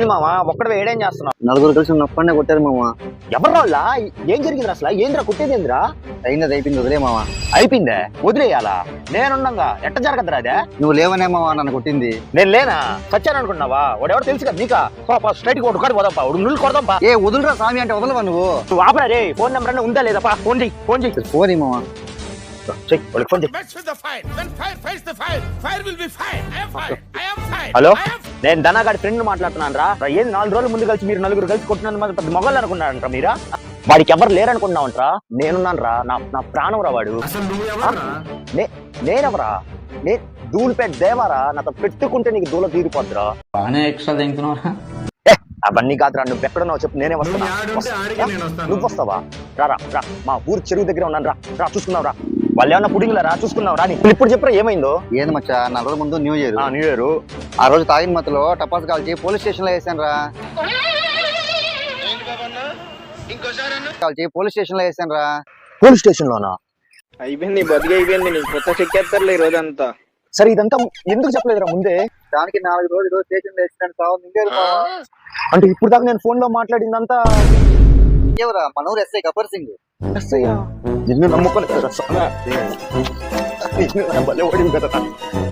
మామా ఒక్కడే ఏడేం చేస్తున్నావు? నలుగురు కలిసి నొప్పండి కొట్టారు మామ. ఎవరి వాళ్ళ ఏం జరిగింది అసలు? ఏంద్రా కుట్టేది? ఏంద్రా అయినది అయిపోయింది, వదిలే మామ. అయిపోయిందే వదిలేయాలా? నేనుండగా ఎట్ట జరగదురా అదే? నువ్వు లేవనే మామ నన్ను కొట్టింది. నేను లేనా? చచ్చాను అనుకున్నావా? వాడు ఎవరు తెలుసు కదా నీకా? స్ట్రైట్ కొట్టు కాదు పోదాంపా, నువ్వు కొడదాంపా. ఏ వదులురా స్వామి అంటే వదలవా నువ్వు? నువ్వు ఆపరా రే. ఫోన్ నెంబర్ అన్న ఉందా లేదా? ఫోన్ చెయ్యి, ఫోన్ చెయ్యి. ఫోన్ మామ. ఫోన్ చెయ్యి. Mess with the fire. When fire fights the fire, fire will be fire. I am fire. I am fire. Hello, I am... నేను ధనాగాడి ఫ్రెండ్ మాట్లాడుతున్నాను రా. ఏంది 4 రోజుల ముందు కలిసి మీరు నలుగురు కలిసి కొట్టినందుకు మాత్రం పెద్ద మొగలు అనుకున్నారంట మీరా? వాడికి ఎవరు లేరనుకున్నావంటరా? నేనున్నాను రా. నా ప్రాణం రా వాడు. నేనెవరా? ధూళిపేట దేవరా. నాతో పెట్టుకుంటే నీకు దూల తీరిపోద్దురా. బాగానే ఎక్స్ట్రా తింటున్నారా? అవన్నీ కాదురా. నువ్వు ఎక్కడున్నావు చెప్పు, నేనే వస్తున్నా. నువ్వు వస్తావా? రా రా. మా ఊరు చెరువు దగ్గర ఉన్నాను రా. రా చూసుకున్నావు రా. వాళ్ళు ఏమన్నా పుడింగ్లా రా? చూసుకున్నావు రా. ఇప్పుడు చెప్పరా ఏమైందో? ఏంది మచ్చా, 4 రోజుల ముందు న్యూ ఇయర్. న్యూ ఇయర్ ఆ రోజు తాగిన మత్తులో టపాస్ కాల్చి పోలీస్ స్టేషన్ లో వేసాను రా. పోలీస్ స్టేషన్ లోనా? అయిపోయింది, బతికి అయిపోయింది. నీకు కొత్త చెక్కేస్తారులే ఈ రోజంతా. సరే ఇదంతా ఎందుకు చెప్పలేదురా ముందే? దానికి 4 రోజులు స్టేషన్ లో వేసినాను కావాలి. అంటే ఇప్పుడు దాకా నేను ఫోన్ లో మాట్లాడిందంతా ఎవరా? మనూరు ఎస్ఐ గబ్బర్ సింగ్. నిన్ను నమ్ముకోలేదు కదా.